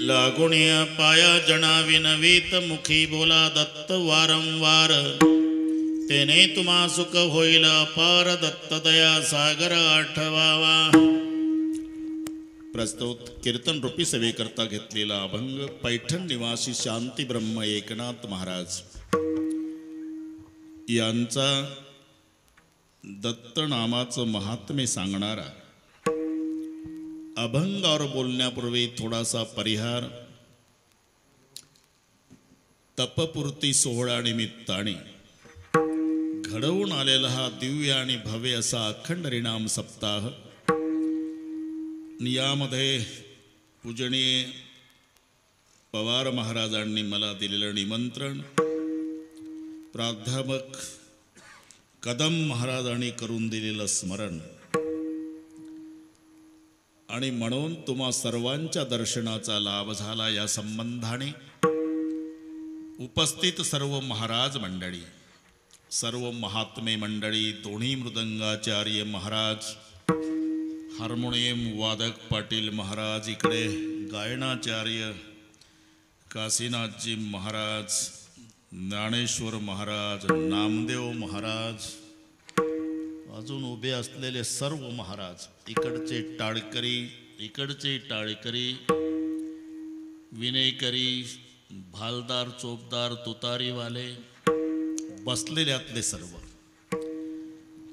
लागुण्या पाया जणाविनवीत मुखी बोला दत्त वारंवार तेने तुम्हा सुख होईल अपार दत्त दया सागर आठवावा। प्रस्तुत कीर्तन रूपी सेवेकरता घेतलेला अभंग पैठण निवासी शांती ब्रह्म एकनाथ महाराज यांचा दत्त नामाचं महात्म्य सांगणारा अभंगावर बोलण्यापूर्वी थोडासा परिहार। तपपूर्ती सोहळा निमित्ताने घडवून आलेला हा दिव्य आणि भव्य असा अखंड हरिनाम सप्ताह, यामध्ये पूजनीय पवार महाराजांनी मला दिलेलं निमंत्रण, प्राध्यापक कदम महाराजांनी करून दिलेलं स्मरण आणि म्हणून तुम्हा सर्वांच्या दर्शनाचा लाभ झाला। या संबंधाने उपस्थित सर्व महाराज मंडळी, सर्व महात्मे मंडळी, दोन्ही मृदंगाचार्य महाराज, हार्मोनियम वादक पाटील महाराज, इकडे गायनाचार्य काशीनाथजी महाराज, ज्ञानेश्वर महाराज, नामदेव महाराज, अजून उभे असलेले सर्व महाराज, इकडचे टाळकरी, इकडचे टाळकरी, विनेकरी, भालदार, चोपदार, तुतारीवाले, बसलेल्यातले सर्व,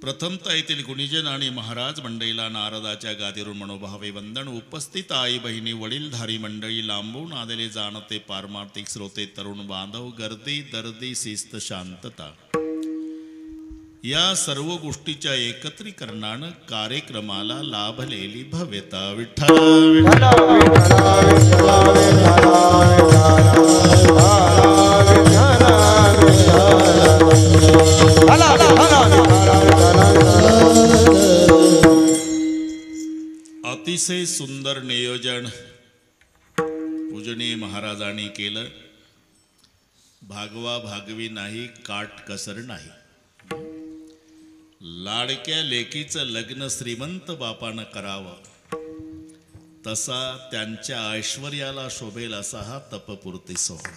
प्रथमतः येथील गुणीजन आणि महाराज मंडळीला नारदाच्या गादीवरून मनोभावे वंदन। उपस्थित आई बहिणी, वडीलधारी मंडळी, लांबून आलेले जाणते पारमार्थिक श्रोते, तरुण बांधव, गर्दी दर्दी शिस्त शांतता या सर्व गोष्टीच्या एकत्रीकरणानं कार्यक्रमाला लाभलेली भव्यता। विठ्ठल अतिशय सुंदर नियोजन पूजनीय महाराजांनी केलं। भागवा भागवी नाही, काट कसर नाही। लाडक्या लेकीचं लग्न श्रीमंत बापानं करावं, तसा त्यांच्या ऐश्वर्याला शोभेल असा हा तपपूर्ती सोहळा।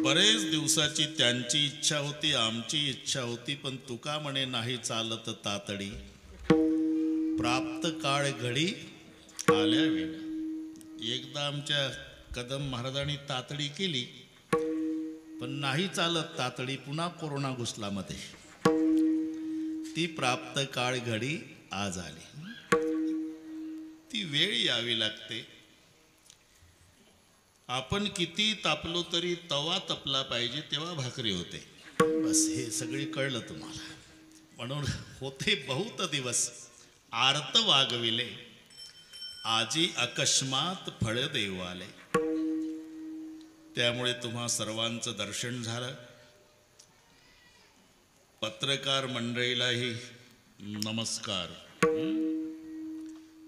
बरेच दिवसाची त्यांची इच्छा होती, आमची इच्छा होती, पण तुका म्हणे नाही चालत तातडी, प्राप्त काळ घडी आल्या वेळा। एकदा आमच्या कदम महाराजांनी तातडी केली, पण नाही चालत तातडी, पुन्हा कोरोना घुसला मध्ये, ती प्राप्त काळ घडी आज आली। ती वेळ यावी लागते। आपण किती तापलो तरी तवा तपला पाहिजे तेव्हा भाकरी होते, बस हे सगळी कळलं तुम्हाला। म्हणून होते बहुत दिवस आर्त वागविले, आजी अकस्मात फळ देवाले। त्यामुळे तुम्हा सर्वांचं दर्शन झालं। पत्रकार मंडळीलाही नमस्कार,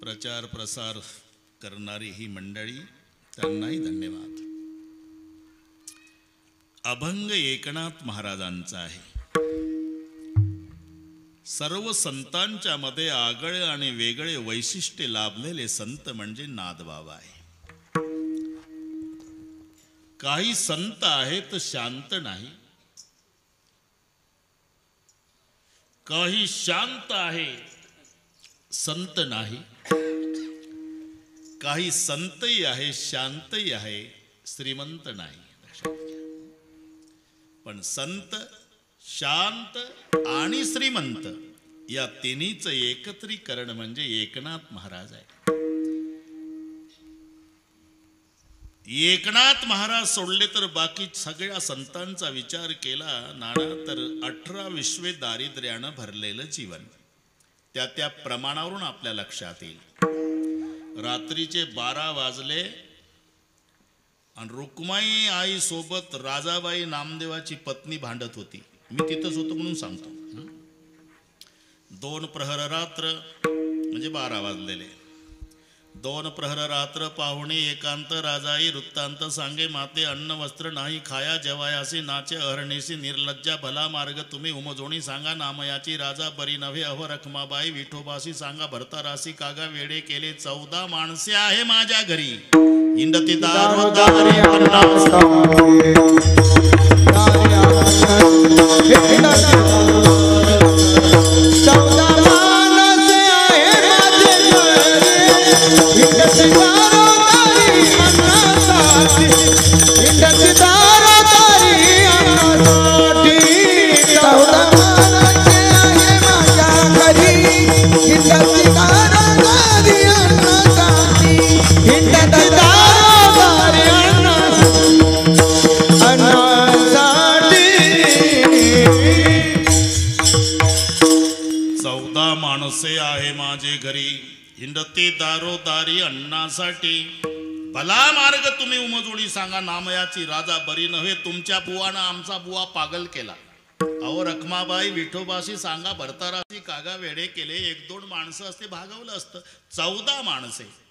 प्रचार प्रसार करणारी ही मंडळी, त्यांनाही धन्यवाद। अभंग एकनाथ महाराजांचा आहे। सर्व संतांच्या मध्ये आगळे आणि वेगळे वैशिष्ट्य लाभलेले संत म्हणजे नादबाबा आहे। काही संत आहेत शांत नाही, काही शांत आहे संत नाही, काही संतही आहे शांतही आहे श्रीमंत नाही। पण संत, शांत आणि श्रीमंत या तिन्हीचं एकत्रीकरण म्हणजे एकनाथ महाराज आहे। एकनाथ महाराज सोडले तर बाकी सगळ्या संतांचा विचार केला नाना तर 18 विश्वे दारिद्र्यानं भरलेलं जीवन, त्या प्रमाणावरून आपल्या लक्षात येईल। रात्रीचे 12 वाजले आणि रुक्माई आई सोबत राजाबाई नामदेवाची पत्नी भांडत होती। मी तिथंच होतो म्हणून सांगतो। 2 प्रहर रात्र म्हणजे 12 वाजलेले। दोन प्रहर रात्र पाहुणे एकांत राजाई वृत्तांत सांगे माते अन्न वस्त्र नाही खाया जेवायासी नाचे अहरणीसी निर्लज्जा भला मार्ग तुम्ही उमजोणी सांगा नामयाची राजा बरी नव्हे अहो रखमाबाई विठोबासी सांगा भरतारासी कागा वेडे केले 14 माणसे आहे माझ्या घरी इंडती दारोदारी माणसे आहे माझे घरी हिंडते दारोदारी अन्नासाठी भला मार्ग तुम्ही उमजोडी सांगा नामयाची राजा बरी नव्हे तुमच्या बुवानं आमचा बुवा पागल केला अहो रखमाबाई विठोबाशी सांगा भरताराशी कागा वेडे केले 1-2 माणसं असते भागवलं असतं 14 माणसे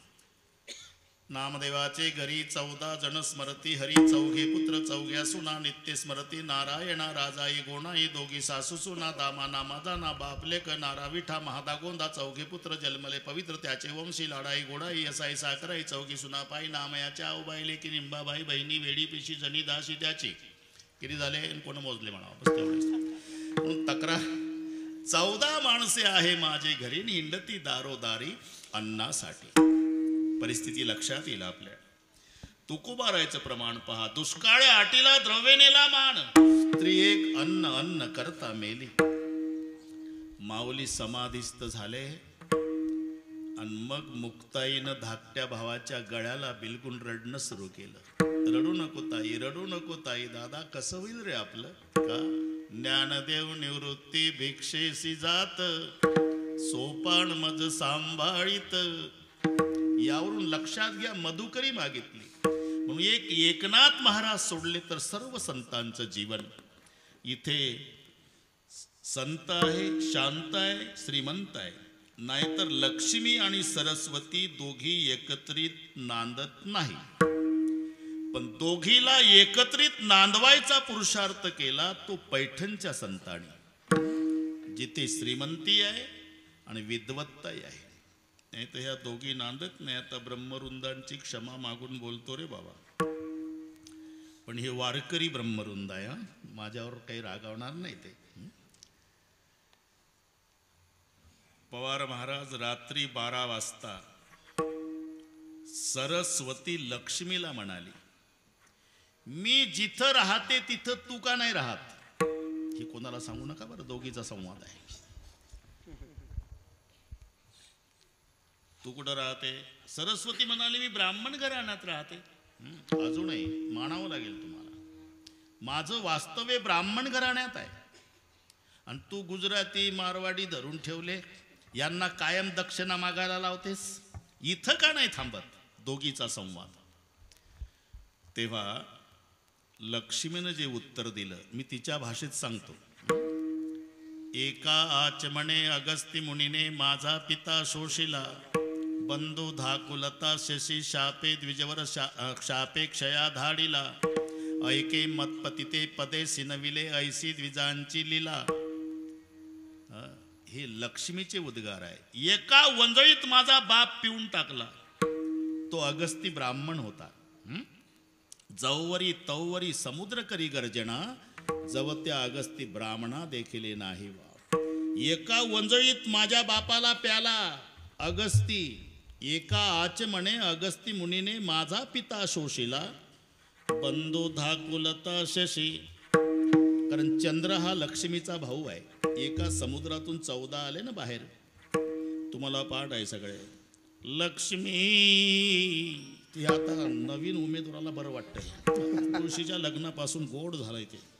नामदेवाचे घरी 14 जण स्मरती हरी चौघे पुत्र चौघ्या सुना नित्य स्मरती नारायणा राजाई गोणाई दोघी सासू सुना दामा नामादा ना बापलेक नारा विठा महादा गोंदा चौघे पुत्र जन्मले पवित्र त्याचे वंशी लाडाई गोडाई असाई साकराई चौघी सुना पाई नामयाच्या आऊबाईले की निंबाबाई बहिणी वेडी पिशी जनी दाशी त्याची किती झाले कोण मोजले म्हणावं बस तेवढेच तक्रार 14 माणसे आहे माझे घरी हिंडती दारोदारी अन्नासाठी परिस्थिती लक्षात येईल आपल्या तुकोबारायचं प्रमाण पहा दुष्काळ आटीला द्रव्यनेला मान स्त्री एक अन्न अन्न करता मेली माऊली समाधिस्थ झाले आणि मग मुक्ताईनं धाकट्या भावाच्या गळ्याला बिलकुल रडणं सुरू केलं रडू नको ताई दादा कसं होईल रे आपलं का ज्ञानदेव निवृत्ती भिक्षेसी जात सोपान मज सांभाळीत यावरून लक्षात घ्या मधुकरी मागितली म्हणून एकनाथ महाराज सोडले तर सर्व संतांचं जीवन इथे संत आहे शांत आहे श्रीमंत आहे नाहीतर लक्ष्मी आणि सरस्वती दोघी एकत्रित नांदत नाही पण दोघीला एकत्रित नांदवायचा पुरुषार्थ केला तो पैठणच्या संतांनी जिथे श्रीमंती आहे आणि विद्वत्ताही आहे नाही तर ह्या दोघी नांदत नाही आता ब्रह्मरुंदांची क्षमा मागून बोलतो रे बाबा पण हे वारकरी ब्रह्मरुंद आहे माझ्यावर काही रागावणार नाही ते पवार महाराज रात्री 12 वाजता सरस्वती लक्ष्मीला म्हणाली मी जिथं राहते तिथं तू का नाही राहत हे कोणाला सांगू नका बरं दोघीचा संवाद आहे तू कुठं राहते सरस्वती म्हणाली मी ब्राह्मण घराण्यात राहते अजूनही मानावं लागेल तुम्हाला माझं वास्तव्य ब्राह्मण घराण्यात आहे आणि तू गुजराती मारवाडी धरून ठेवले यांना कायम दक्षिणा मागायला लावतेस इथं का नाही थांबत दोघीचा संवाद तेव्हा लक्ष्मीनं जे उत्तर दिलं मी तिच्या भाषेत सांगतो एका आचमणे अगस्ती मुनीने माझा पिता शोषिला बंधू धाकुलता शशी शापे द्विजवर शापे क्षया धाडिला ऐके मतपतिते पदे सिनविले ऐसी द्विजांची लीला हे लक्ष्मीचे उद्गार आहे एका वंजळीत माझा बाप पिऊन टाकला तो अगस्ती ब्राह्मण होता जवरी तवरी समुद्र करी गर्जना जवत्या अगस्ती ब्राह्मणा देखिले नाही वा एका वंजळीत माझ्या बापाला प्याला अगस्ती एका आचमणे अगस्ती मुनीने माझा पिता शोषिला बंधू धाकुलता शशी कारण चंद्र हा लक्ष्मीचा भाऊ आहे एका समुद्रातून 14 आले ना बाहेर तुम्हाला पाठ आहे सगळे लक्ष्मी ती आता नवीन उमेदवाराला बरं वाटतंय तुळशीच्या लग्नापासून गोड झालंय ते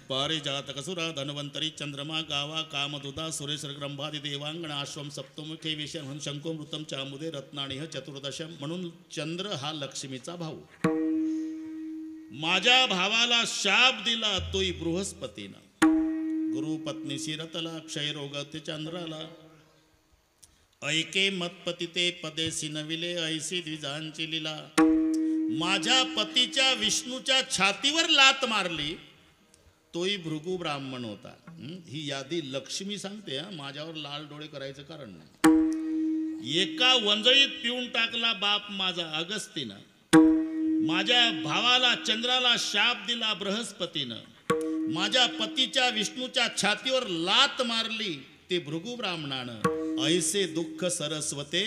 पारिजात कसुरा धन्वंतरी चंद्रमा गावा कामदुदा सुरेश ग्रंभादी देवांगण आश्वम सप्तमुखे विषय शंकुमृतम चामुदे रत्नाणिह चतुर्दशम म्हणून चंद्र हा लक्ष्मीचा भाऊ माझ्या भावाला शाप दिला तोही बृहस्पतीनं गुरु पत्नीशी रतला क्षयरोग ते चंद्राला ऐके मतपतिते पदेसी नविले ऐसी द्विजांची लीला. माझ्या पतीच्या विष्णूच्या छातीवर लात मारली तोही भृगु ब्राह्मण होता. ही यादी लक्ष्मी सांगते. माझ्यावर लाल डोळे करायचं कारण नाही. एका वंजळीत पिऊन टाकला बाप माझा अगस्तीनं. माझ्या भावाला चंद्राला शाप दिला बृहस्पतीनं. माझ्या पतीच्या विष्णूच्या छातीवर लात मारली ते भृगु ब्राह्मणानं. ऐसे दुःख सरस्वते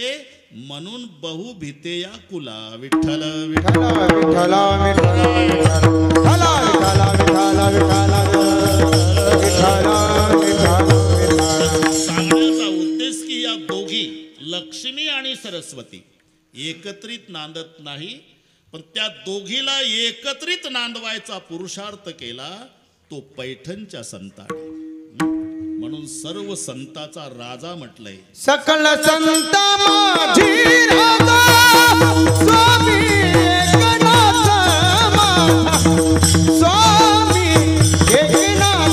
म्हणून बहु भीते या कुला. विठ्ठल विठ्ठल विठ्ठल सांगण्याचा उद्देश की या दोघी लक्ष्मी आणि सरस्वती एकत्रित नांदत नाही, पण त्या दोघीला एकत्रित नांदवायचा पुरुषार्थ केला तो पैठणच्या संतांनी. म्हणून सर्व संताचा राजा म्हटलंय. सकल संत माझी राजा स्वामी एकनाथ माझा. स्वामी एकनाथ माझा. स्वामी एकनाथ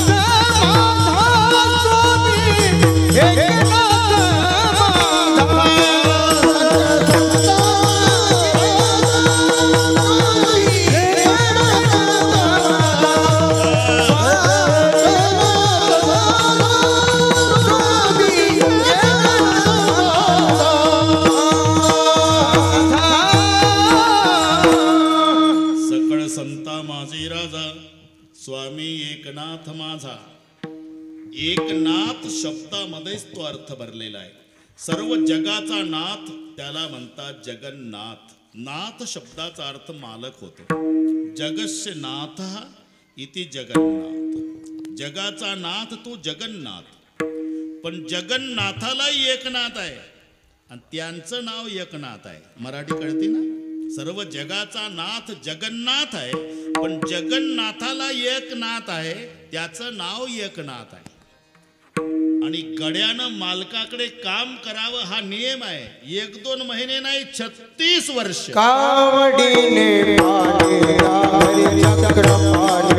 स्वामी एकनाथ माझा. एकनाथ शब्दामध्येच तो अर्थ भरलेला आहे. सर्व जगाचा नाथ त्याला म्हणतात जगन्नाथ. नाथ शब्दाचा अर्थ मालक होतो. जगस्य नाथ इति जगन्नाथ. जगाचा नाथ तो जगन्नाथ. पण जगन्नाथालाही एकनाथ आहे आणि त्यांचं नाव एकनाथ आहे. मराठी कळते ना. सर्व जगाचा नाथ जगन्नाथ आहे, पण जगन्नाथाला एकनाथ आहे, त्याचं नाव एकनाथ आहे. आणि गड्यानं मालकाकडे काम करावं हा नियम आहे. 1-2 महिने नाही, 36 वर्ष. कावडीने पाणी चक्र पाणी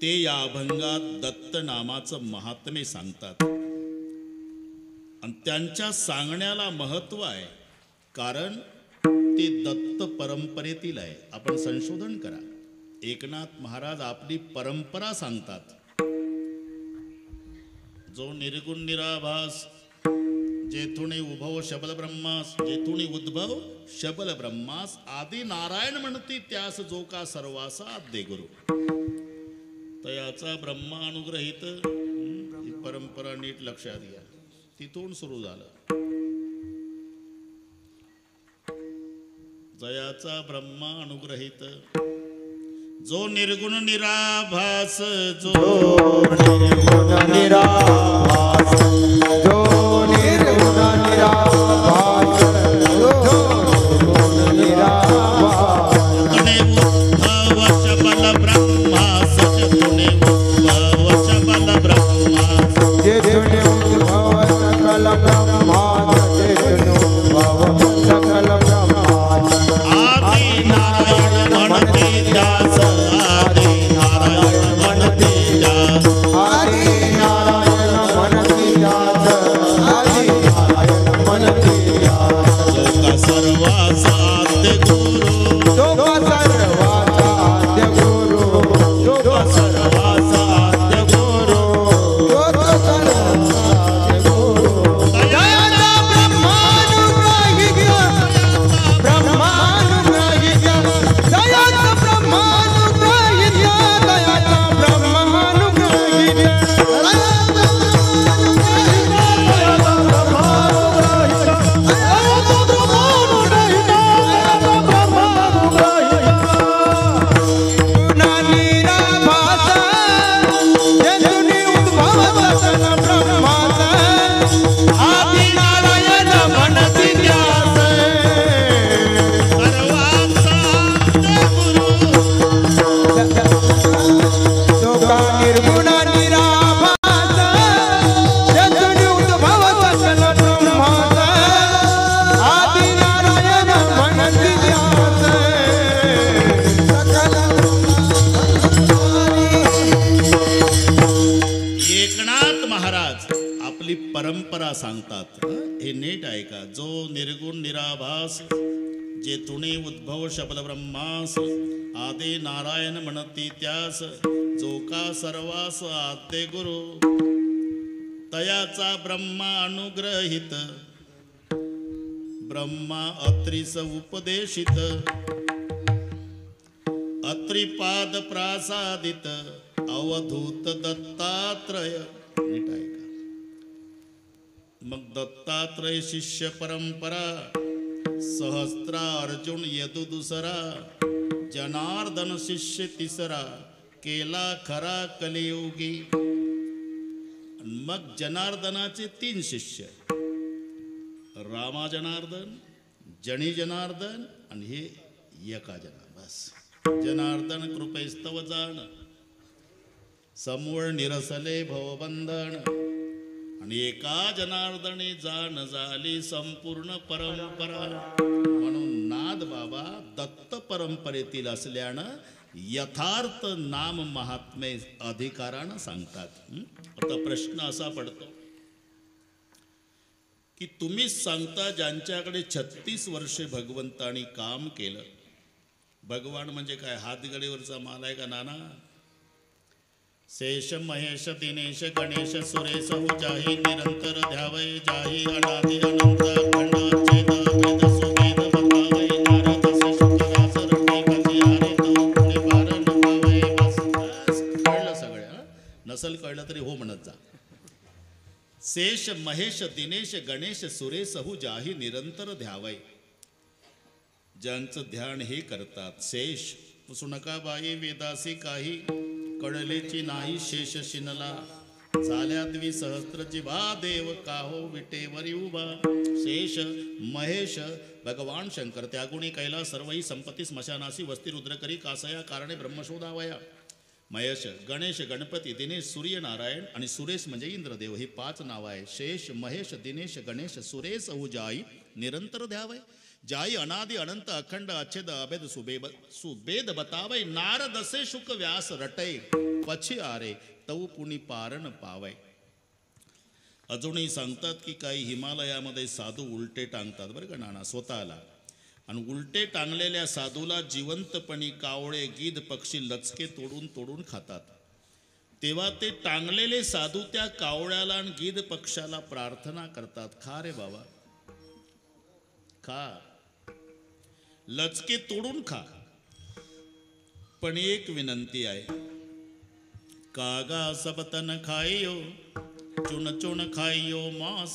ते या अभंगात दत्त नामाचं महात्म्य सांगतात. आणि त्यांच्या सांगण्याला महत्व आहे, कारण ते दत्त परंपरेतील आहे. आपण संशोधन करा. एकनाथ महाराज आपली परंपरा सांगतात. जो निर्गुण निराभास, जेथुनी उभव शबल ब्रह्मास, जेथुनी उद्भव शबल ब्रह्मास, आदी नारायण म्हणती त्यास जो का सर्वासा आद्य गुरु. तयाचा ब्रह्मा अनुग्रहित. ही परंपरा नीट लक्षात घ्या. तिथून सुरू झालं. जयाचा ब्रह्मा अनुग्रहित, जो निर्गुण निराभास, जो निर्गुण निराभास, जो निर्गुण निराभास, जो निर्गुण निराभास, उद्भव शबल ब्रह्मा सच निर्गुण निराभास त्यातून उद्भव सकल ब्रह्मास आदि नारायण म्हणती ध्यास सकल एकनाथ महाराज आपली परंपरा सांगतात. हे नीट ऐका. जो निर्गुण निराभास जे तुणे उद्भव शब्द ब्रह्मास आदे नारायण म्हणती त्यास जो का सर्वास आद्य गुरु तयाचा ब्रह्मा अनुग्रहित ब्रह्मा अत्रिस उपदेशित अत्रिपाद प्रासादित अवधूत दत्तात्रय. नीट ऐका. मग दत्तात्रय शिष्य परंपरा सहस्त्रा अर्जुन यदु दुसरा जनार्दन शिष्य तिसरा केला खरा कलियुगी. मग जनार्दनाचे 3 शिष्य रामा जनार्दन जनी जनार्दन आणि हे एका जनार्दन. बस जनार्दन कृपेस्तव जाण समूळ निरसले भवबंधन आणि एका जनार्दने जाण झाली संपूर्ण परंपरा. म्हणून नाद बाबा दत्त परंपरेतील असल्यानं यथार्थ नाम महात्मे अधिकारानं सांगतात. आता प्रश्न असा पडतो की तुम्हीच सांगता ज्यांच्याकडे 36 वर्षे भगवंतानी काम केलं. भगवान म्हणजे काय हातगडीवरचा माल आहे का नाना? शेष महेश दिनेश गणेश सुरेश हो जाही निरंतर ध्यावय जाही अनादि अनंत अखंड छेद भेद सुभेद बतावय नारद से शुकव्यास रटी पती हारे तो पुणे पार नपावय. बस कळलं सगळं. नसल कळलं तरी हो म्हणत जा. शेष महेश दिनेश गणेश सुरेश हो जाही निरंतर ध्यावय. ज्यांचं ध्यान हे करतात. शेष सुनका बाई वेदासी काही कळलेची नाही शेष शिनला झाल्या द्विसहस्त्र जिभा देव काहो विटेवरी उभा. शेष महेश भगवान शंकर त्यागुणी कैला सर्वही संपत्ती स्मशानासी वस्ती रुद्र करी कासया कारणे ब्रह्मशोधावया. महेश गणेश गणपती दिनेश सूर्यनारायण आणि सुरेश म्हणजे इंद्रदेव हे 5 नाव आहे. शेष महेश दिनेश गणेश सुरेश अहुजाई निरंतर ध्यावय जाई अनादि अनंत अखंड अच्छेद अभेद सुबेद बतावय नारद से शुक व्यास रटय पछी आरे तऊ पुणी पारण पावय. अजूनही सांगतात की काही हिमालयामध्ये साधू उलटे टांगतात बरं का नाना स्वतःला. आणि उलटे टांगलेल्या साधूला जिवंतपणी कावळे गीध पक्षी लचके तोडून तोडून खातात. तेव्हा ते टांगलेले साधू त्या कावळ्याला आणि गीध पक्षाला प्रार्थना करतात. खा रे बाबा खा लचके तोडून खा. पण एक विनंती आहे. कागा सबतन खाइयो चुन चुन खाइयो मांस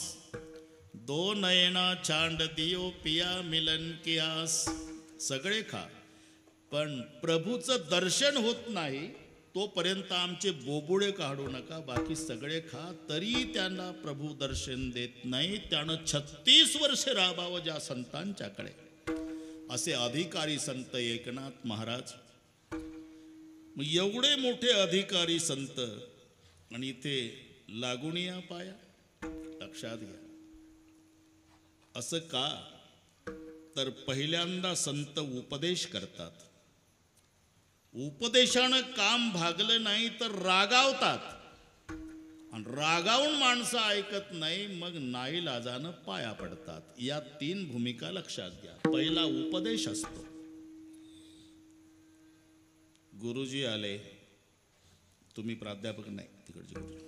दो नयना छांड दियो पिया मिलन की आस. सगळे खा पण प्रभूचं दर्शन होत नाही तोपर्यंत आमचे बोबुळे काढू नका. बाकी सगळे खा तरी त्यांना प्रभू दर्शन देत नाही. त्यानं 36 वर्षे राहावं ज्या संतांच्याकडे. असे अधिकारी संत एकनाथ महाराज. एवढे मोठे अधिकारी संत आणि इथे लागून या पाया. लक्षात घ्या. असं का तर पहिल्यांदा संत उपदेश करतात. उपदेशानं काम भागलं नाही तर रागावतात आणि रागावून माणसं ऐकत नाही मग नाईलाजानं पाया पडतात. या 3 भूमिका लक्षात घ्या. पहिला उपदेश असतो. गुरुजी आले. तुम्ही प्राध्यापक नाही तिकडचे गुरुजी.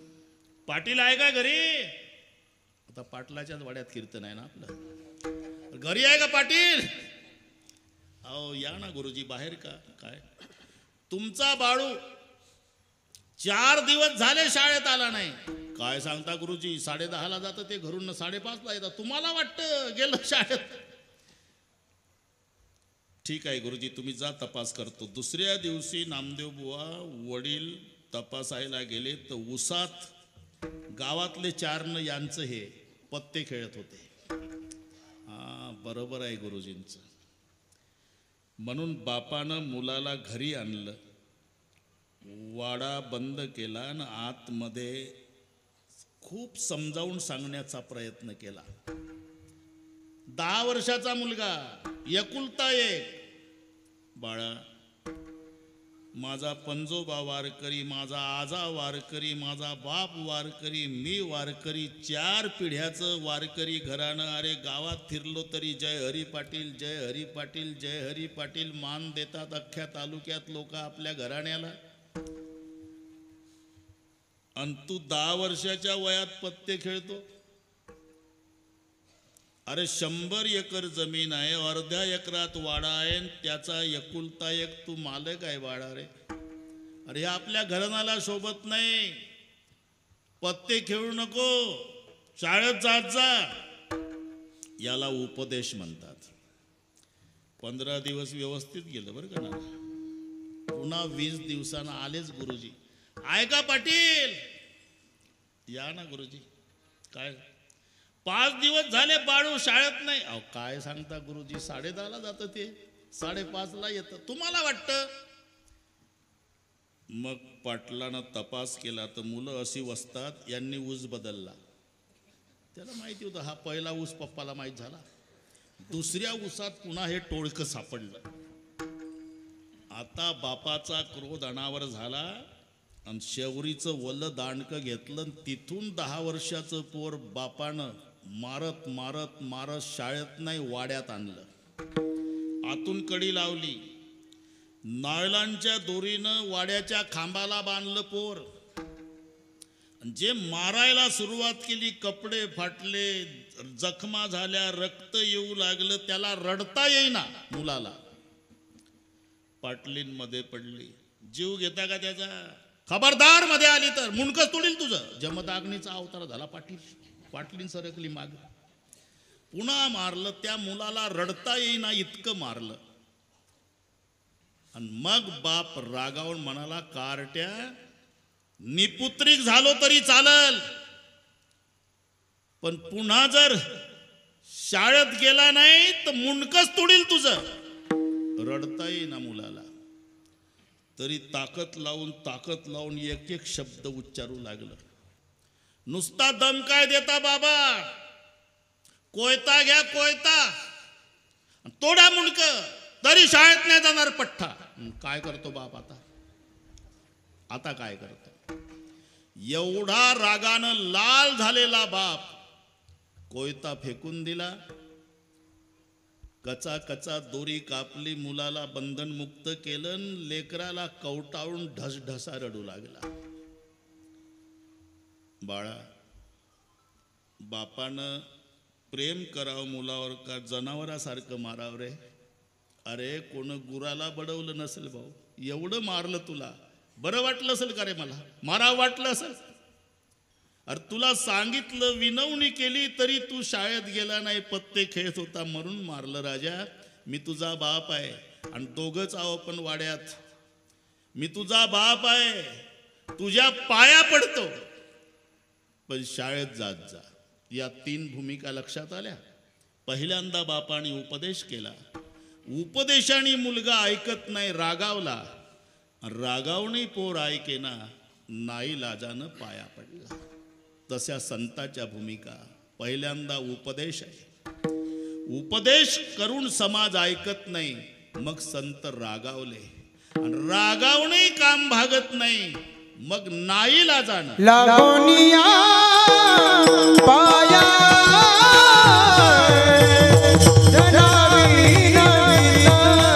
पाटील आहे का घरी? आता पाटलाच्याच वाड्यात कीर्तन आहे ना आपलं. घरी आहे का पाटील? अहो या ना गुरुजी. बाहेर का काय? तुमचा बाळू 4 दिवस झाले शाळेत आला नाही. काय सांगता गुरुजी? 10:30ला जातं ते घरून 5:30ला येतात. तुम्हाला वाटतं गेलं शाळेत? ठीक आहे गुरुजी तुम्ही जा तपास करतो. दुसऱ्या दिवशी नामदेव बुवा वडील तपासायला गेले तर उसात गावातले 4 यांचं हे पत्ते खेळत होते. बरोबर आहे गुरुजींचं. म्हणून बापानं मुलाला घरी आणलं वाडा बंद केला आणि आतमध्ये खूप समजावून सांगण्याचा प्रयत्न केला. 10 वर्षाचा मुलगा, एकुलता एक. बाळा, माझा पंजोबा वारकरी, माझा आजा वारकरी, माझा बाप वारकरी, मी वारकरी, 4 पिढ्याचं वारकरी घराणं. अरे गावात फिरलो तरी जय हरी पाटील, जय हरी पाटील, जय हरी पाटील मान देतात अख्ख्या तालुक्यात लोक आपल्या घराण्याला. आणि तू 10 वर्षाच्या वयात पत्ते खेळतो. अरे 100 एकर जमीन आहे, अर्ध्या एकरात वाडा आहे, त्याचा एकुलता एक तू मालक आहे बाळा. रे अरे आपल्या घराण्याला शोभत नाही. पत्ते खेळू नको, शाळेत जात जा. याला उपदेश म्हणतात. 15 दिवस व्यवस्थित गेलं बरं का ना. पुन्हा 20 दिवसांना आलेच गुरुजी. ऐका पाटील, या ना गुरुजी. काय 5 दिवस झाले बाळू शाळेत नाही. अहो काय सांगता गुरुजी, 10:30ला जातं ते, 5:30ला येतं. तुम्हाला वाटतं. मग पाटलानं तपास केला तर मुलं अशी वसतात. यांनी ऊस बदलला. त्याला माहिती होतं हा पहिला ऊस पप्पाला माहीत झाला. दुसऱ्या ऊसात पुन्हा हे टोळकं सापडलं. आता बापाचा क्रोध अनावर झाला आणि शेवरीचं वल्ल दांडकं घेतलं. तिथून 10 वर्षाचं पोर बापानं मारत मारत मारत शाळेत नाही वाड्यात आणलं. आतून कडी लावली, नायलॉनच्या दोरीनं वाड्याच्या खांबाला बांधलं पोर. जे मारायला सुरुवात केली, कपडे फाटले, जखमा झाल्या, रक्त येऊ लागलं. त्याला रडता येईना मुलाला. पाटलींमध्ये पडली. जीव घेता का त्याचा? खबरदार मध्ये आली तर मुंडकच तोडील तुझं. जमदाग्नीचा अवतार झाला पाटील. पाटलीन सरकली माग. पुन्हा मारलं. त्या मुलाला रडता येईना इतकं मारलं. आणि मग बाप रागावून म्हणाला, कारट्या, निपुत्रिक झालो तरी चालल, पण पुन्हा जर शाळेत गेला नाही तर मुंडकच तोडील तुझं. रडता येईना मुलाला. तरी ताकद लावून एक एक शब्द उच्चारू लागलं. नुसता दम काय देता बाबा, कोयता घ्या कोयता, तोडा मुंडक, तरी शाळेत नाही जाणार पठ्ठा. काय करतो बाप आता काय करतो? एवढा रागानं लाल झालेला बाप कोयता फेकून दिला. कचा कचा दोरी कापली, मुलाला बंधनमुक्त केलं. लेकराला कवटाळून ढसढसा रडू लागला. बाळा, बापानं प्रेम करावं मुलावर का जनावरासारखं मारावं रे? अरे कोण गुराला बडवलं नसेल भाऊ, एवढं मारलं तुला, बरं वाटलं असेल का रे? मला मारावं वाटलं असेल. अरे तुला सांगितलं, विनवणी केली, तरी तू शाळेत गेला नाही, पत्ते खेळत होता म्हणून मारलं. राजा, मी तुझा बाप आहे आणि दोघंच आहो पण वाड्यात. मी तुझा बाप आहे, तुझ्या पाया पडतो, पण शाळेत जात जा. या 3 भूमिका लक्षात आल्या. पहिल्यांदा बापाने उपदेश केला. उपदेशाने मुलगा ऐकत नाही, रागावला. रागावणे पोर ऐकेना, नाईलाजानं पाया पडला. तशा संताच्या भूमिका. पहिल्यांदा उपदेश आहे. उपदेश करून समाज ऐकत नाही, मग संत रागावले. आणि रागावणे काम भागत नाही, मग नाईलाजानं लागोनिया पाया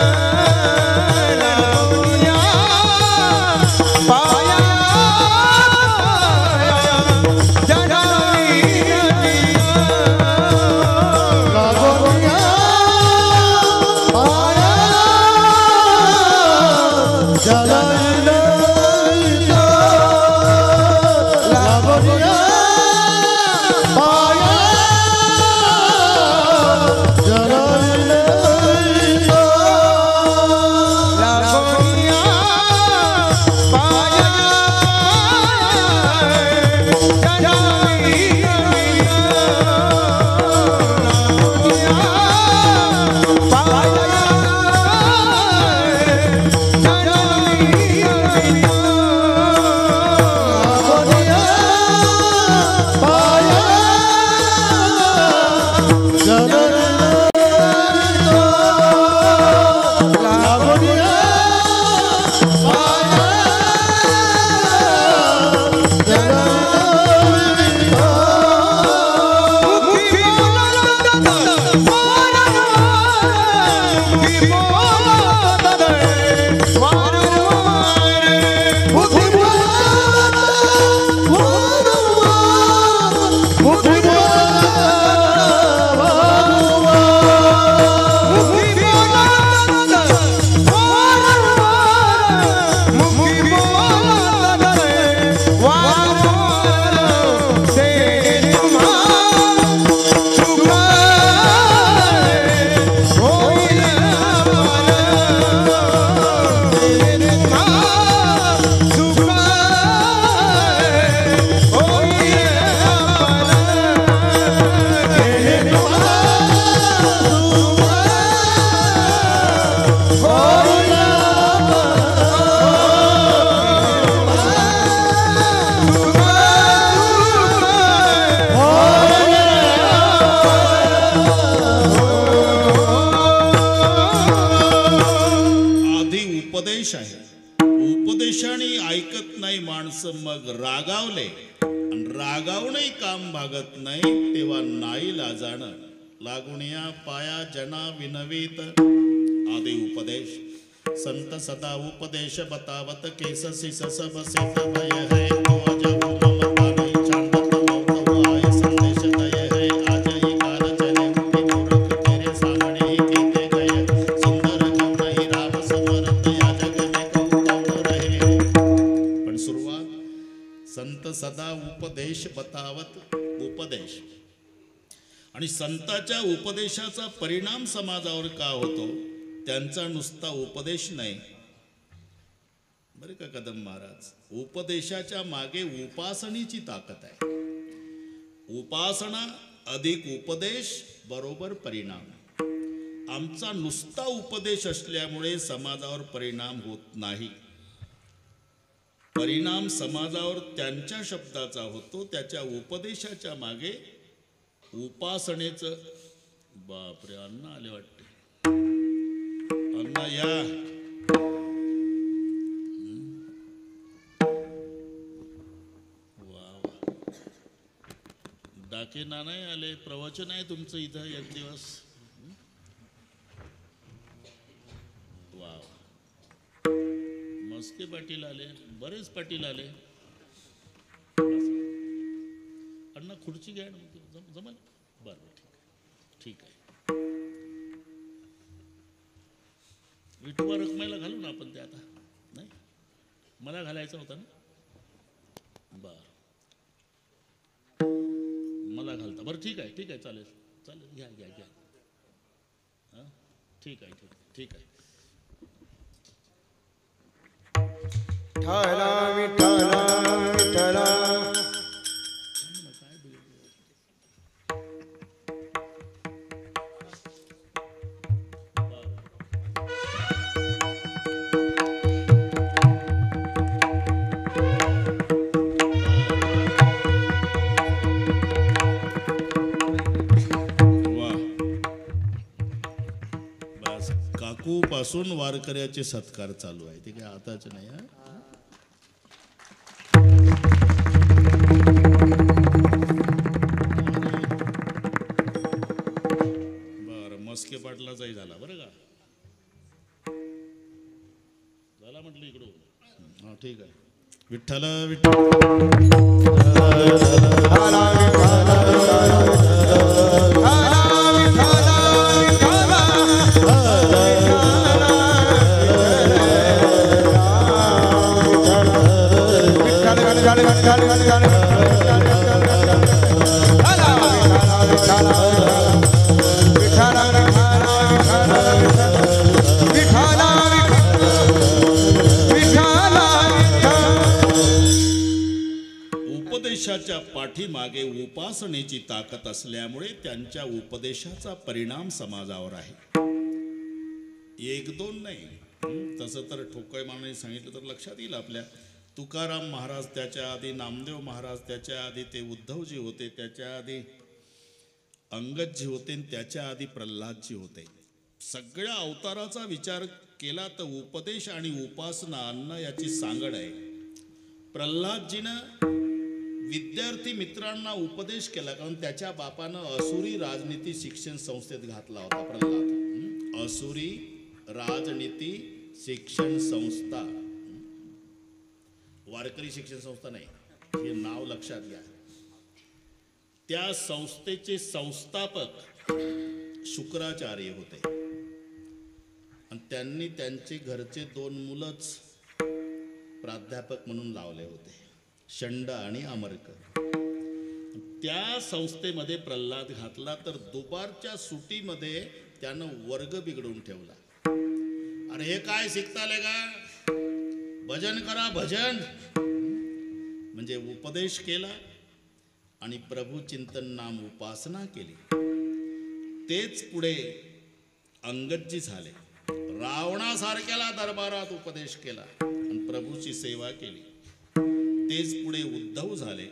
पाया मग रागावले आणि रागावूनही काम भागत नाही, तेव्हा नाईलाजानं लागून या पाया जना विनवीत आदि उपदेश संत सदा उपदेश बतावत केससी सस बसित भय है तो अजहु ममता नहीं चांदत मौत हुआ संदेश दय है आज ही काल चले मुझे मूर्ख तेरे सामने ही कीते गए सुंदर क्यों नहीं राम समरत या जग में कौन रहे। पण सुरुवात संत सदा उपदेश बतावत उपदेश आणि संतांच्या उपदेशाचा परिणाम समाजावर का होतो, त्यांचा नुसता उपदेश नाही बरे का कदम महाराज, उपदेशाच्या मागे उपासनेची ताकद आहे। उपासना अधिक उपदेश बरोबर परिणाम। आमचा नुसता उपदेश असल्यामुळे समाजावर परिणाम होत नाही। परिणाम समाजावर त्यांच्या शब्दाचा होतो, त्याच्या उपदेशाच्या मागे उपासनेचं। बापरे, अण्णा आले वाटते, अण्णा या। वा वा, डाके नानाही आले, प्रवचन आहे तुमचं इथं एक दिवस। वा, मस्के पाटील आले, बरेच पाटील आले। अण्णा खुर्ची घ्या, जमल? बरं, ठीक आहे। विठोबा रखमाईला घालू ना आपण ते आता, नाही मला घालायचा होता ना, बर मला घालता, बरं ठीक आहे चालेल चालेल, घ्या घ्या घ्या, हां ठीक आहे ठीक आहे। विठ्ठला विठ्ठला विठ्ठला पासून वारकऱ्याचे सत्कार चालू आहे, ते काय आताच नाही। बर, मस्के पाटलाचाही झाला बरं का, झाला म्हटलं इकडून, हा ठीक आहे। विठ्ठल उपदेशाच्या पाठीमागे उपासनेची ताकद असल्यामुळे त्यांच्या उपदेशाचा परिणाम समाजावर आहे। एक दोन नाही, तसं तर ठोकळ मानाने सांगितलं तर लक्षात येईल आपल्या। तुकाराम महाराज, त्याच्या आधी नामदेव महाराज, त्याच्या आधी ते उद्धवजी होते, त्याच्या आधी अंगदजी होते, त्याच्या आधी प्रल्हादजी होते। सगळ्या अवताराचा विचार केला तर उपदेश आणि उपासना अन्न याची सांगड आहे। प्रल्हादजीनं विद्यार्थी मित्रांना उपदेश केला, कारण त्याच्या बापानं असुरी राजनीती शिक्षण संस्थेत घातला होता। प्रल्हाद असुरी राजनीती शिक्षण संस्था, वारकरी शिक्षण संस्था नाही, हे नाव लक्षात घ्या। त्या संस्थेचे संस्थापक शुक्राचार्य होते आणि त्यांनी त्यांचे घरचे दोन मुलंच प्राध्यापक म्हणून लावले होते, शंड आणि अमरक। त्या संस्थेमध्ये प्रल्हाद घातला तर दुपारच्या सुटीमध्ये त्यानं वर्ग बिघडवून ठेवला। अरे हे काय शिकताले का, भजन करा भजन, म्हणजे उपदेश केला आणि प्रभू चिंतन नाम उपासना केली। तेच पुढे अंगदजी झाले, रावणासारख्याला दरबारात उपदेश केला आणि प्रभूची सेवा केली। तेच पुढे उद्धव झाले,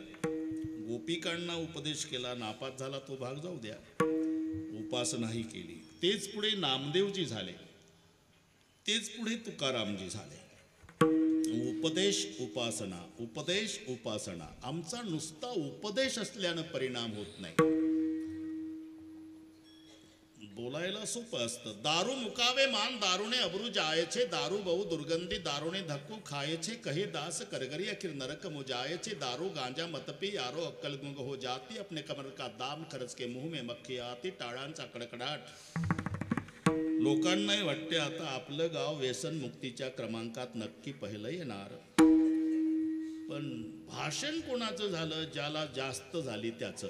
गोपिकांना उपदेश केला, नापास झाला तो भाग जाऊ द्या, उपासनाही केली। तेच पुढे नामदेवजी झाले, तेच पुढे तुकारामजी झाले। उपदेश उपासना, उपदेश उपासना. आमचा नुसता उपदेश असल्यानं परिणाम होत नाही. बोलायला सोपं असतं. दारू मुकावे मान दारूने अब्रू जायचे, दारू बहु दुर्गंधी दारूने धक्कू खायचे, कहे दास करगरी अखिर नरक मुजायचे, दारू गांजा मतपी यारो अक्कल गुंग हो जाती, अपने कमर का दाम खर्च के मुंह में मक्खी आती, टाळांचा कडकडाट. लोकांनाही वाटते आता आपलं गाव व्यसन मुक्तीच्या क्रमांकात नक्की पहिलं येणार. पण भाषण कोणाचं झालं, ज्याला जास्त झाली त्याचं.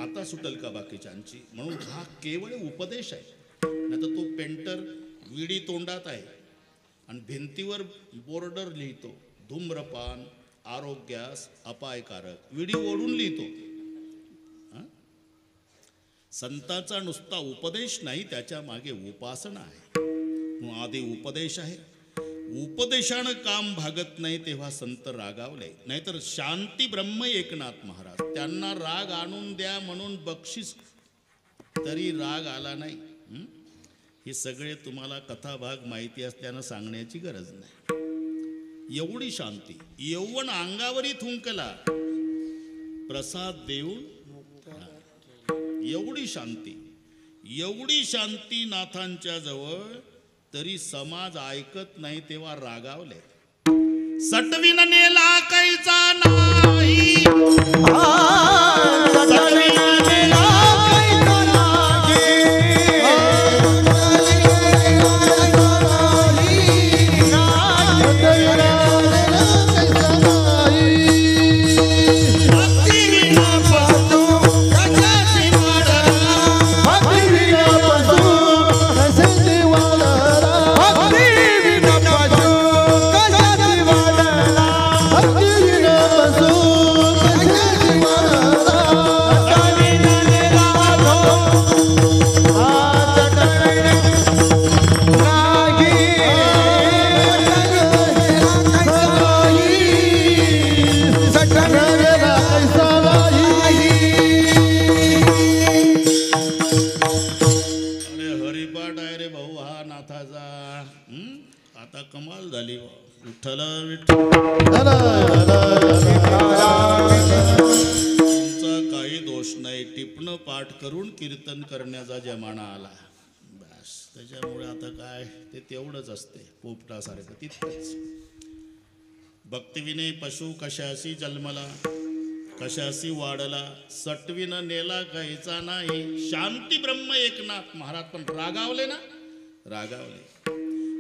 आता सुटल का बाकीच्यांची. म्हणून हा केवळ उपदेश आहे. नाही तर तो पेंटर विडी तोंडात आहे आणि भिंतीवर बोर्डर लिहितो, धूम्रपान आरोग्यास अपायकारक, विडी ओढून लिहितो. संतांचा नुसता उपदेश नाही, त्याच्या मागे उपासना आहे. आधी उपदेश आहे. उपदेशानं काम भागत नाही तेव्हा संत रागावले. नाहीतर शांती ब्रह्म एकनाथ महाराज, त्यांना राग आणून द्या म्हणून बक्षीस तरी राग आला नाही. हे सगळे तुम्हाला कथाभाग माहिती असल्यानं सांगण्याची गरज नाही. एवढी शांती, यौवन अंगावरी थुंकला प्रसाद देऊन, एवढी शांती, एवढी शांती नाथांच्या जवळ, तरी समाज ऐकत नाही तेव्हा रागावले. सटविन नेला कैचा नाही, सटविन नेला कैचा नाही, कमाल झाली. विठ्ठल तुमचा काही दोष नाही. टिपणं पाठ करून कीर्तन करण्याचा जमाना आला बस. त्याच्यामुळे आता काय ते तेवढंच असते, पोपटासारखं तितकंच. भक्तिविने पशु कशाशी जन्मला, कशाशी वाढला, सटविन नेला घ्यायचा नाही. शांती ब्रह्म एकनाथ महाराज पण रागावले ना, रागावले.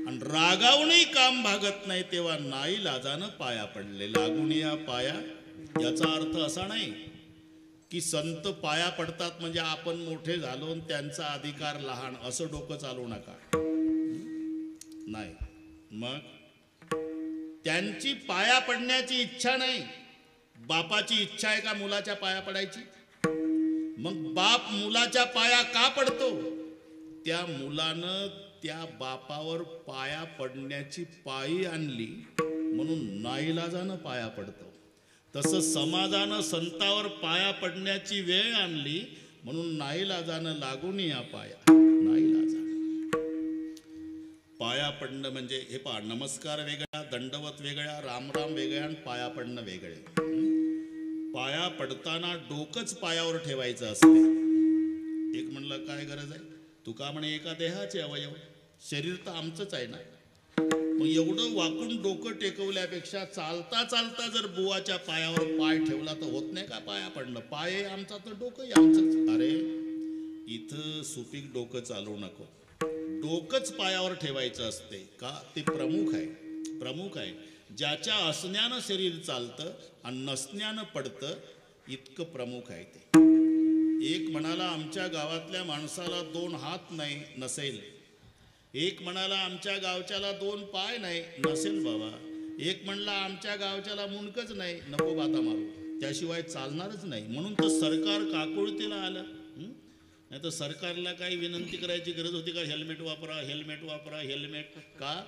आणि रागावूनही काम भागत नाही तेव्हा नाही लाजानं पाया पडले. लागून या पाया, याचा अर्थ असा नाही की संत पाया पडतात म्हणजे आपण मोठे झालो आणि त्यांचा अधिकार लहान, असं डोकं चालवू नका. नाही, मग त्यांची पाया पडण्याची इच्छा नाही. बापाची इच्छा आहे का मुलाच्या पाया पडायची? मग बाप मुलाच्या पाया का पडतो? त्या मुलानं त्या बापावर पाया पडण्याची पायी आणली म्हणून नाईलाजानं पाया पडतो. तसं समाजानं संतावर पाया पडण्याची वेळ आणली म्हणून नाईलाजानं लागून या पाया. नाईलाजानं पाया पडणं म्हणजे हे पहा, नमस्कार वेगळा, दंडवत वेगळा, रामराम वेगळा आणि पाया पडणं वेगळे. पाया पडताना डोकंच पायावर ठेवायचं असते. एक म्हणलं काय गरज आहे? तुका म्हणे एका देहाचे अवयव, शरीर तर आमचंच आहे ना. मग एवढं वाकून डोकं टेकवल्यापेक्षा चालता चालता जर बुवाच्या पायावर पाय ठेवला तर होत नाही का पाया पडणं? पाय आमचा तर डोकंही आमचंच. अरे इथं सुपीक डोकं चालवू नको, डोकंच पायावर ठेवायचं असते. का? ते प्रमुख आहे, प्रमुख आहे. ज्याच्या असण्यानं शरीर चालतं आणि नसण्यानं पडतं, इतकं प्रमुख आहे ते. एक म्हणाला आमच्या गावातल्या माणसाला 2 हात नाही, नसेल. एक म्हणाला आमच्या गावच्याला 2 पाय नाही, नसेल बाबा. एक म्हणला आमच्या गावच्याला मुंडकच नाही, नको बाता मारू, त्याशिवाय चालणारच नाही. म्हणून तर सरकार काकुळतीला आलं. नाही तर सरकारला काही विनंती करायची गरज होती का? हेल्मेट वापरा, हेल्मेट वापरा, हेल्मेट. का?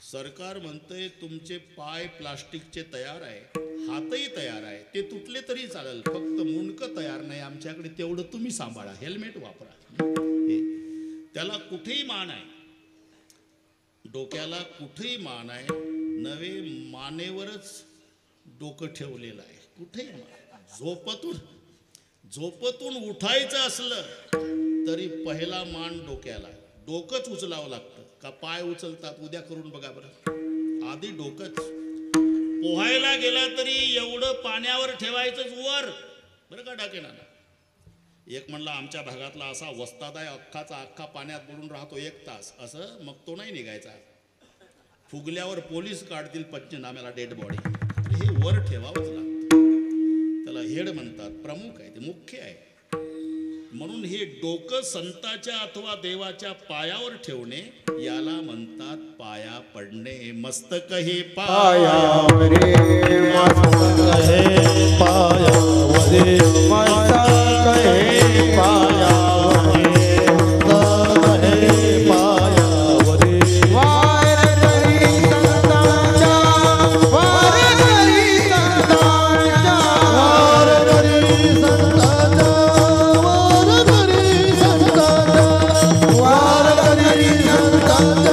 सरकार म्हणतंय तुमचे पाय प्लास्टिकचे तयार आहे, हातही तयार आहे, ते तुटले तरी चालेल, फक्त मुंडकं तयार नाही आमच्याकडे, तेवढं तुम्ही सांभाळा, हेल्मेट वापरा. त्याला कुठेही मान आहे, डोक्याला कुठेही मान आहे. नवे मानेवरच डोकं ठेवलेलं आहे. कुठे झोपतून उठायचं असलं तरी पहिला मान डोक्याला, डोकंच उचलावं लागतं. का पाय उचलतात उद्या करून बघा बरं. आधी डोकंच. पोहायला गेला तरी एवढं पाण्यावर ठेवायचंच वर, बरं का डाकेना. एक म्हणला आमच्या भागातला असा वस्ताद आहे, अख्खाचा अख्खा पाण्यात बुडून राहतो 1 तास. असं मग तो नाही निघायचा. फुगल्यावर पोलीस काढतील पंचनाम्याला डेड बॉडी. हे वर ठेवावंच लागतं. त्याला हेड म्हणतात, प्रमुख आहे, ते मुख्य आहे. म्हणून हे डोकं संताच्या अथवा देवाच्या पायावर ठेवणे याला म्हणतात पाया पडणे. मस्तक हे पायावरे मस्तक हे पायावरे मस्तक हे पायावरे मस्तक हे पायावरे वार करी संतांच्या वार करी संतांच्या वार करी संतांच्या वार करी संतांच्या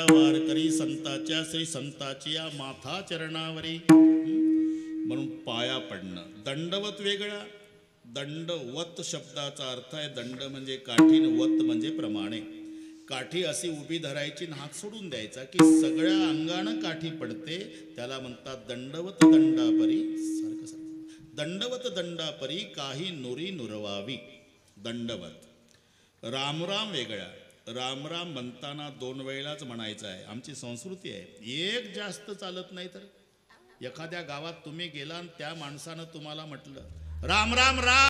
वार करी संतांच्या संताची या माथा चरणावरी. म्हणून पाया पडणं. दंडवत वेगळा. दंडवत शब्दाचा अर्थ आहे दंड म्हणजे काठी, वत म्हणजे प्रमाणे. काठी अशी उभी धरायची आणि हात सोडून द्यायचा की सगळ्या अंगानं काठी पडते. त्याला म्हणतात दंडवत दंडापरी. दंडवत दंडापरी काही नुरी नुरवावी. दंडवत. रामराम वेगळा. रामराम म्हणताना 2 वेळाच म्हणायचं आहे. आमची संस्कृती आहे. एक जास्त चालत नाही. तर एखाद्या गावात तुम्ही गेला आणि त्या माणसानं तुम्हाला म्हटलं राम राम राम,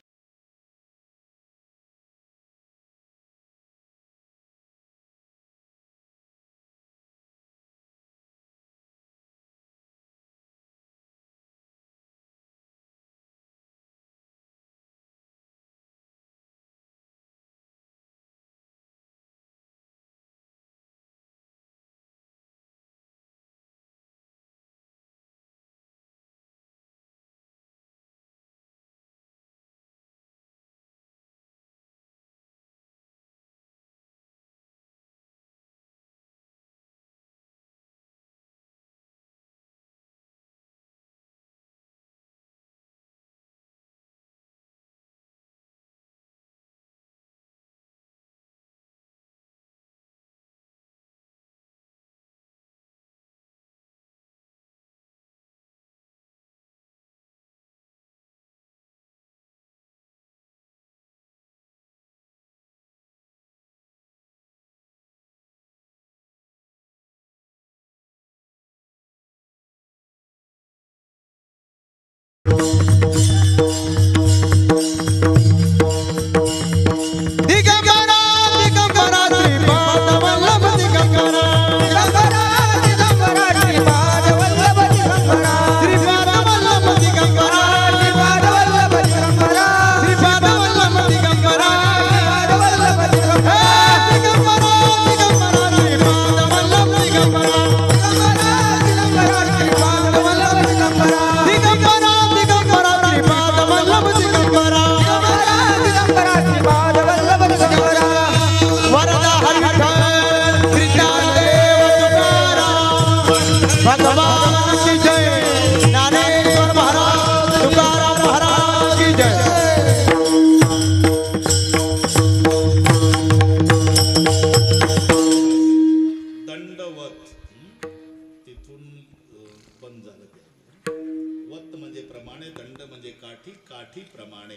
काठीप्रमाणे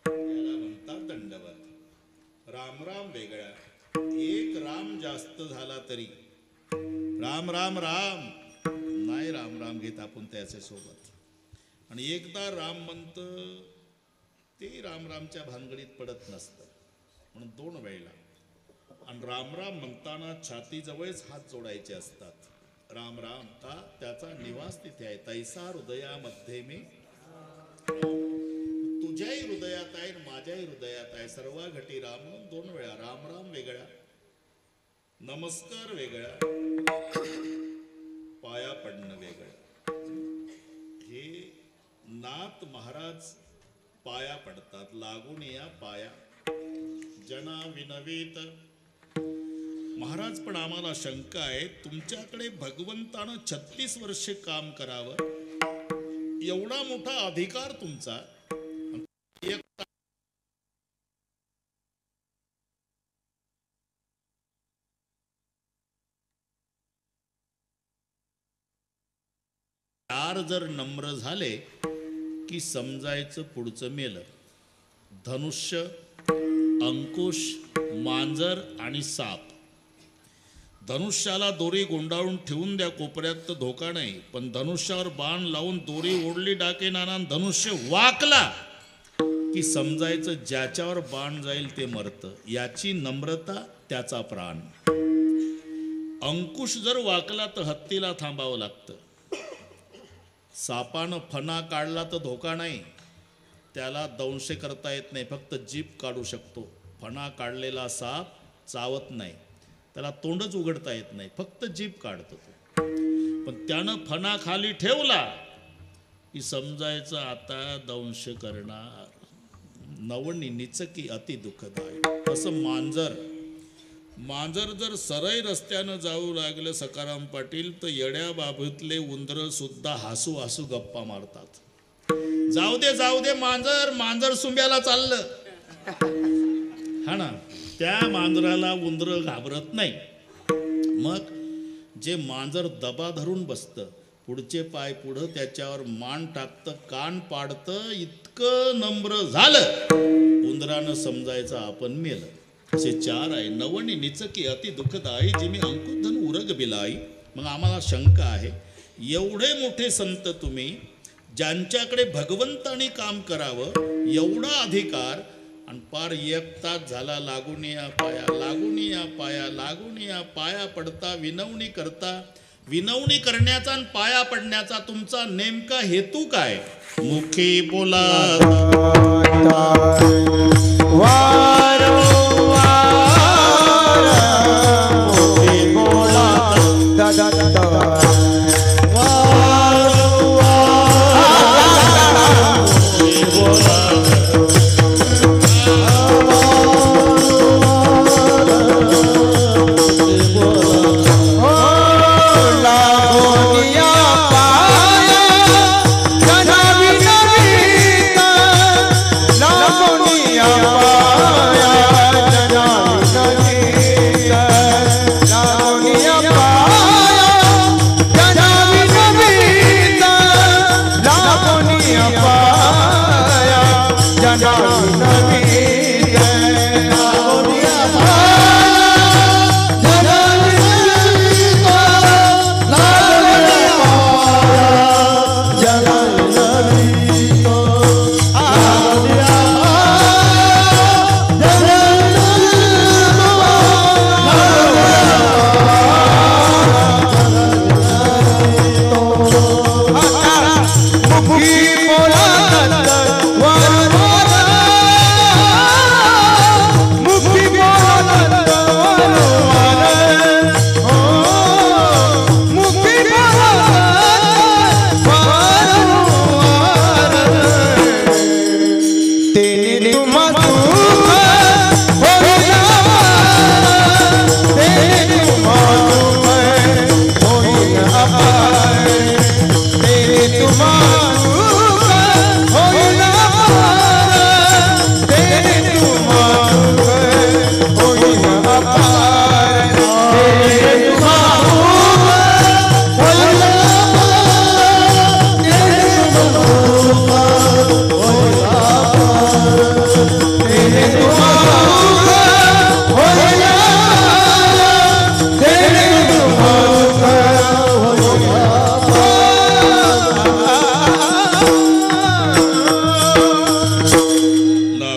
याला म्हणतात दंडवत. राम वेगळा. एक राम जास्त झाला तरी राम राम राम नाही राम राम घेत आपण त्याच्या सोबत. आणि एकदा राम म्हणत ते रामच्या भानगडीत पडत नसतं म्हणून 2 वेळेला. आणि राम म्हणताना छातीजवळच हात जोडायचे असतात. राम का त्याचा निवास तिथे आहे. तैसा हृदयामध्ये मी तुझ्याही हृदयात आहे माझ्याही हृदयात आहे. सर्व घटी राम म्हणून 2 वेळा. राम वेगळ्या, नमस्कार वेगळा, पाया पडणं वेगळं. हे नाथ महाराज पाया पडतात. लागून या पाया जना विनवीत. महाराज पण आम्हाला शंका आहे, तुमच्याकडे भगवंतानं 36 वर्षे काम करावं एवढा मोठा अधिकार तुमचा. जर नम्र झाले की समजायचं पुढचं मेलं. धनुष्य, अंकुश, मांजर आणि साप. धनुष्याला दोरी गुंडाळून ठेवून द्या कोपऱ्यात तर धोका नाही, पण धनुष्यावर बाण लावून दोरी ओढली डाकेनाना धनुष्य वाकला की समजायचं ज्याच्यावर बाण जाईल ते मरतं. याची नम्रता त्याचा प्राण. अंकुश जर वाकला तर हत्तीला थांबावं लागतं. सापानं फणा काढला तर धोका नाही, त्याला दंश करता येत नाही, फक्त जीभ काढू शकतो. फणा काढलेला साप चावत नाही, त्याला तोंडच उघडता येत नाही, फक्त जीभ काढतो. पण त्यानं फणा खाली ठेवला की समजायचं आता दंश करणार. नवनी निचकी अति दुःखदाय. तसं मांजर जर सरळ रस्त्यानं जाऊ लागलं सकाराम पाटील तर येड्या बाबतीतले उंदर सुद्धा हसू हसू गप्पा मारतात. जाऊ दे मांजर सुंब्याला चाललं. हा ना, त्या मांजराला उंदर घाबरत नाही. मग जे मांजर दबा धरून बसतं, पुढचे पाय पुढं त्याच्यावर मान टाकतं, कान पाडतं, इतकं नम्र झालं उंदरानं समजायचं आपण मेलं. असे 4 आहे. नवनी निचकी अति दुःखदायी जिमी अंकुधन उरग बिलाई. मग आम्हाला शंका आहे, एवढे मोठे संत तुम्ही, ज्यांच्याकडे भगवंतानी काम करावं एवढा अधिकार, आणि पार 1 तास झाला लागून या पाया पडता विनवणी करता. विनवणी करण्याचा आणि पाया पडण्याचा तुमचा नेमका हेतू काय? मुखी बोला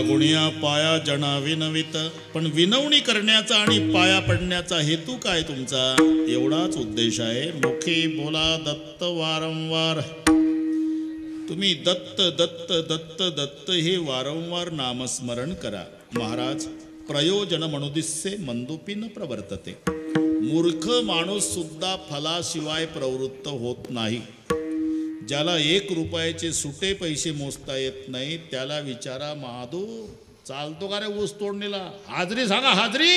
गुणिया पाया जना विनवित. पण विनवणी करण्याचा आणि पाया पडण्याचा हेतू काय तुमचा? एवढाच उद्देश आहे. मुखी बोला दत्त वारंवार. तुम्ही दत्त दत्त दत्त दत्त हे वारंवार नामस्मरण करा. महाराज, प्रयोजन मनुदिस्से मंदुपी न प्रवर्तते. मूर्ख माणूस सुद्धा फलाशिवाय प्रवृत्त होत नाही. ज्याला 1 रुपयाचे सुटे पैसे मोजता येत नाही त्याला विचारा, महादू चालतो का रे ऊस तोडणीला? हाजरी सांगा, हाजरी.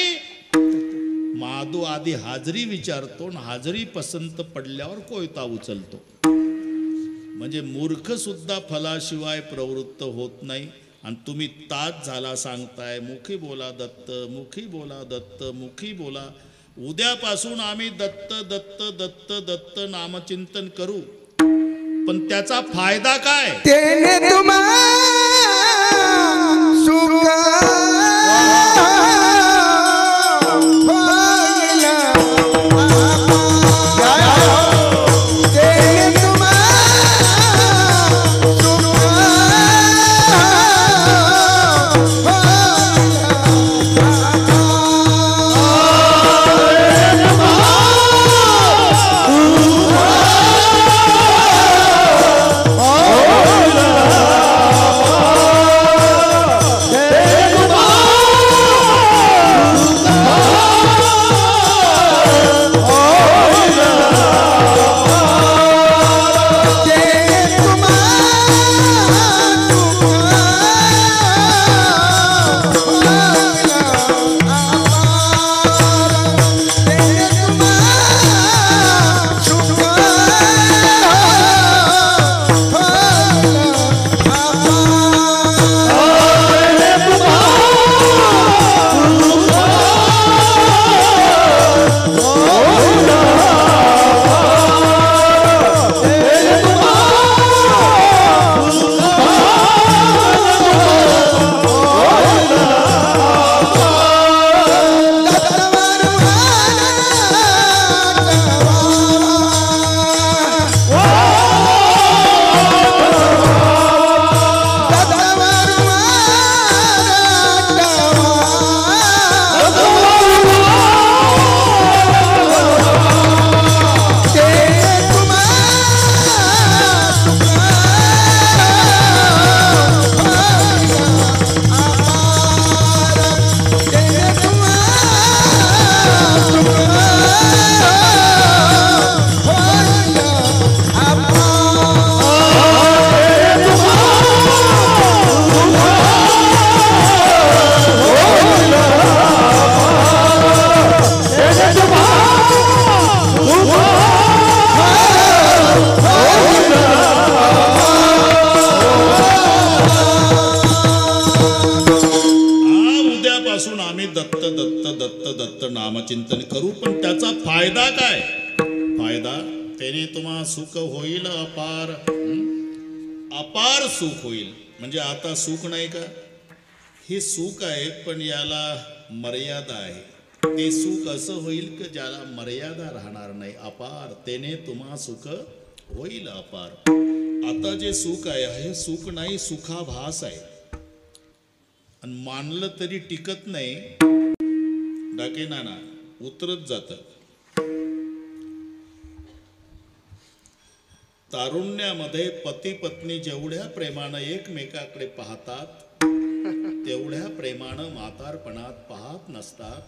महादू आधी हाजरी विचारतो आणि हाजरी पसंत पडल्यावर कोयता उचलतो. म्हणजे मूर्ख सुद्धा फलाशिवाय प्रवृत्त होत नाही. आणि तुम्ही तास झाला सांगताय मुखी बोला दत्त, मुखी बोला दत्त, मुखी बोला. उद्यापासून आम्ही दत्त दत्त दत्त दत्त नामचिंतन करू. पण त्याचा फायदा काय? तेने तुम्हाला सुख नामचिंतन करू. पण त्याचा फायदा काय? फायदा त्याने तुम्हा सुख होईल अपार. अपार सुख होईल. म्हणजे आता सुख नाही का? हे सुख आहे पण याला मर्यादा आहे. ते सुख असं होईल की ज्याला मर्यादा राहणार नाही. अपार त्याने तुम्हा सुख होईल अपार. आता जे सुख आहे हे सुख नाही, सुखाभास आहे. आणि मानलं तरी टिकत नाही. डाकेनाना उतरत जात. तारुण्यामध्ये पती पत्नी जेवढ्या प्रेमानं एकमेकाकडे पाहतात तेवढ्या प्रेमानं म्हातारपणात पाहत नसतात.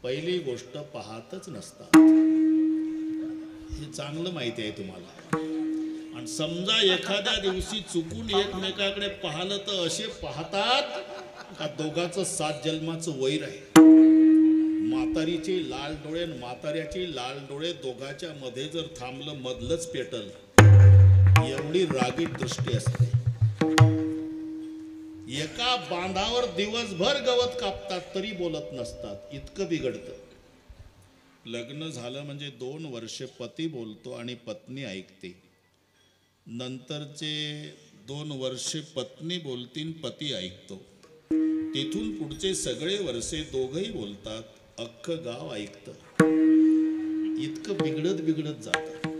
पहिली गोष्ट पाहतच नसतात. हे चांगलं माहिती आहे तुम्हाला. आणि समजा एखाद्या दिवशी चुकून एकमेकाकडे पाहिलं तर असे पाहतात का दोघांचं 7 जन्माचं वैर आहे. म्हातारीचे लाल डोळे आणि म्हाताऱ्याचे लाल डोळे दोघांच्या मध्ये जर थांबलं मधलंच पेटल. एवढी रागीट दृष्टी असते. एका बांधावर दिवसभर गवत कापतात तरी बोलत नसतात. इतकं बिघडतं. लग्न झालं म्हणजे 2 वर्ष पती बोलतो आणि पत्नी ऐकते. नंतरचे 2 वर्षे पत्नी बोलतीन, पती ऐकतो. तिथून पुढचे सगळे वर्षे दोघंही बोलतात, अख्खं गाव ऐकतं. इतकं बिघडत बिघडत जातं.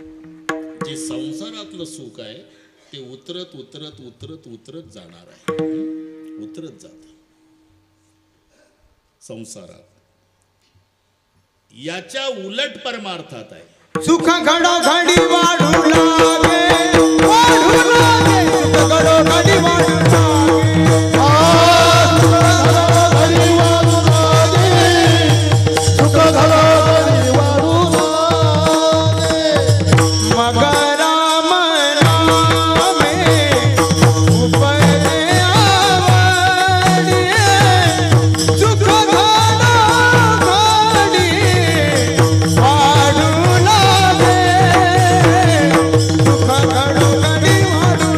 जे संसारातलं सुख आहे ते उतरत उतरत उतरत उतरत जाणार आहे. उतरत जात संसारात. याच्या उलट परमार्थात आहे. सुख घडोघडी वाढू लागे, वाढू लागे, सुख घडोघडी वाढू लागे. घडी वाढू लागे, सुख घडोघडी वाढू लागे. मग राम नामे उपरे आवडी, सुख घडोघडी वाढू लागे, सुख घडोघडी वाढू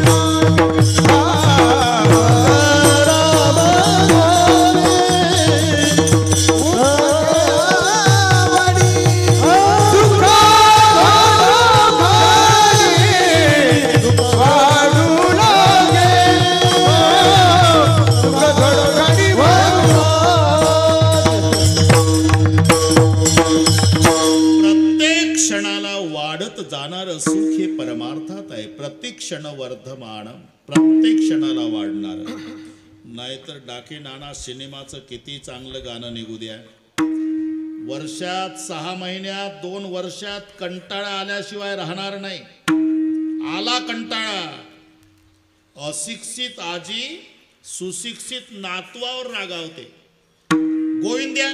प्रत्येक क्षणाला वाढत जाणार सुख हे परमार्थात आहे. प्रत्येक क्षण वर्धमान, प्रत्येक क्षणाला वाढणार. नाहीतर डाके नाना सिनेमाचं किती चांगलं गाणं निघू द्या, वर्षात 6 महिन्यात 2 वर्षात कंटाळा आल्याशिवाय राहणार नाही. आला कंटाळा, अशिक्षित आजी सुशिक्षित नातवावर रागावते. गोविंद्या,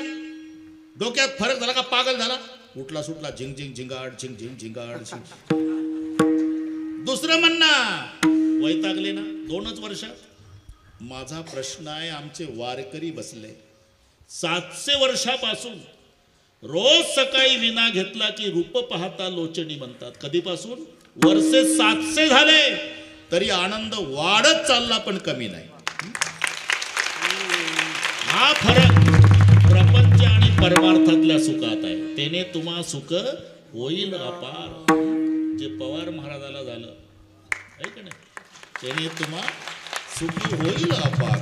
डोक्यात फरक झाला का, पागल झाला, उठला सुटला झिंग झिंग झिंगाड झिंग झिंग झिंगाड झिंग. दुसरं म्हणणार वैतागले ना 2च वर्षात. माझा प्रश्न आहे, आमचे वारकरी बसले 700 वर्षापासून रोज सकाळी विना घेतला की रूप पाहता लोचनी म्हणतात. कधीपासून? वर्षे 700 झाले तरी आनंद वाढत चालला पण कमी नाही. हा फरक प्रपंच आणि परमार्थातल्या सुखात आहे. त्याने तुम्हा सुख होईल अपार. जे पवार महाराजाला झालं आहे का नाही, त्याने तुम्हा सुखी होईल अपार.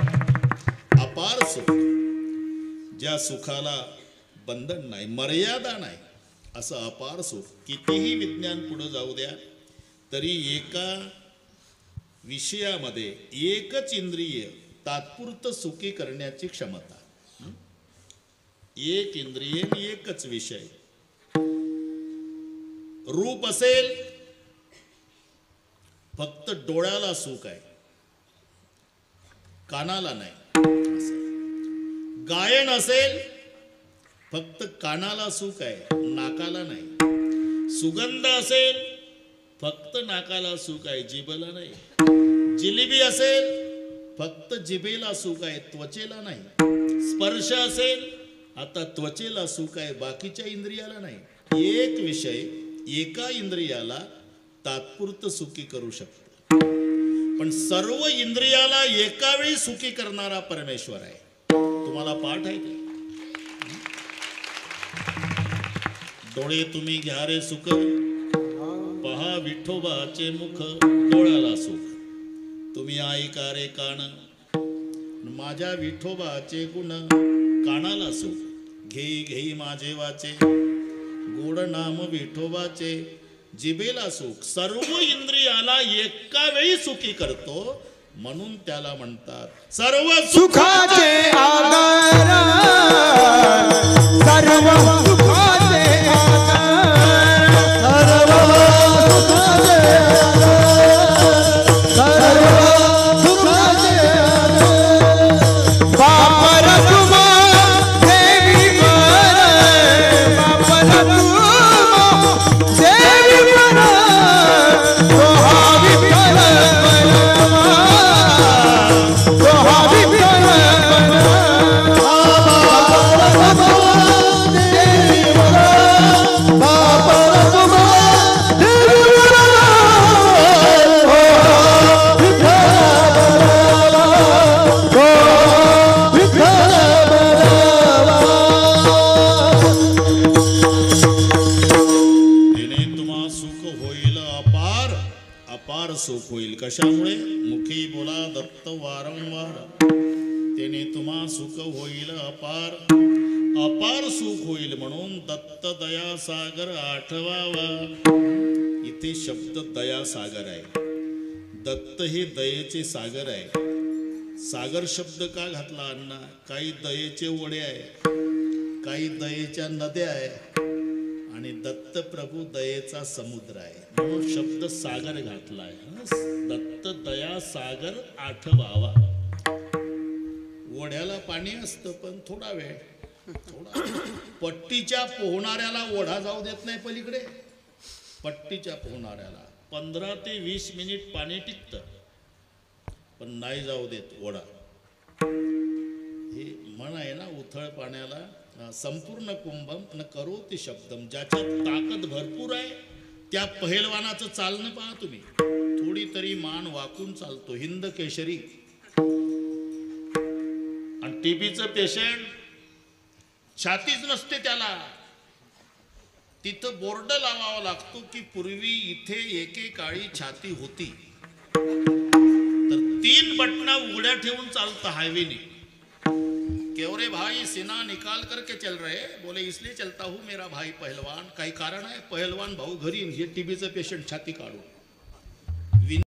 अपार सुख, ज्या सुखाला बंधन नाही, मर्यादा नाही, असं अपार सुख. कितीही विज्ञान पुढे जाऊ द्या तरी एका विषयामध्ये एकच इंद्रिय तात्पुरतं सुखी करण्याची क्षमता. एक इंद्रिय आणि एकच विषय. रूप असेल फक्त डोळ्याला सुख आहे, कानाला नाही. गायन असेल फक्त कानाला सुख आहे, नाकाला नाही. सुगंध असेल फक्त नाकाला सुख आहे, जिभेला नाही. जिलेबी असेल फक्त जिभेला सुख आहे, त्वचेला नाही. स्पर्श असेल आता त्वचेला सुख आहे, बाकीच्या इंद्रियाला नाही. एक विषय एका इंद्रियाला तात्पुरतं सुखी करू शकतो, पण सर्व इंद्रियाला एका वेळी सुखी करणारा परमेश्वर आहे. तुम्हाला पाठ आहे का? डोळे तुम्ही घ्या रे सुख, पहा विठोबाचे मुख, डोळ्याला सुख. तुम्ही ऐका रे कान, माझ्या विठोबाचे गुण, कानाला सुख. घेई घेई माझे वाचे, गोड नाम विठोबाचे, जिभेला सुख. सर्व इंद्रियाला एका वेळी सुखी करतो, म्हणून त्याला म्हणतात सर्व सुखाचे आधार, सर्व सुखाचे आधार, सर्व सुखाचे आधार, सर्व सुखाचे आधार. बापर तुमा देवी वर, बापर तुमा देवी वर, तो हा विठ्ठल बलवा, तो हा विठ्ठल बलवा. देवी वर, बापर तुमा देवी वर, हो विठ्ठल बलवा, हो विठ्ठल बलवा. तिने तुम्हा सुख होईल अपार, अपार सुख होईल. कशामुळे? मुखी बोला दत्त वारंवार. त्याने तुम्हा सुख होईल अपार, अपार सुख होईल म्हणून दत्त दया सागर आठवावा. इथे शब्द दया सागर आहे. दत्त हे दयेचे सागर आहे. सागर शब्द का घातला अण्णा? काही दयेचे ओढे आहे, काही दयेच्या नद्या आहे आणि दत्त प्रभू दयेचा समुद्र आहे, म्हणून शब्द सागर घातलाय. दत्त दया सागर आठवावा. ओढ्याला पाणी असतं पण थोडा वेळ, पट्टीच्या पोहणाऱ्याला ओढा जाऊ देत नाही पलीकडे. पट्टीच्या पोहणाऱ्याला 15 ते 20 मिनिट पाणी टिकतं पण नाही जाऊ देत ओढा. हे म्हण आहे ना, उथळ पाण्याला संपूर्ण कुंभम न करोति शब्दम. ज्याच्यात ताकद भरपूर आहे त्या पहिलवानाचं चालणं पहा तुम्ही. थोडी तरी मान वाकून चालतो. हिंद केशरी. आणि टीबीचं पेशंट छातीच नसते त्याला, तिथं बोर्ड लावावा लागतो की पूर्वी इथे एकेकाळी छाती होती. तर 3 बटना उघड्या ठेवून चालतं हायवेने. केवरे भाई सीना निकाल करके चल रहे, बोले इसलिए चलता हूं मेरा भाई पहलवान. काही कारण आहे? पहलवान भाऊ घरी, हे टीबीचं पेशंट छाती काढून.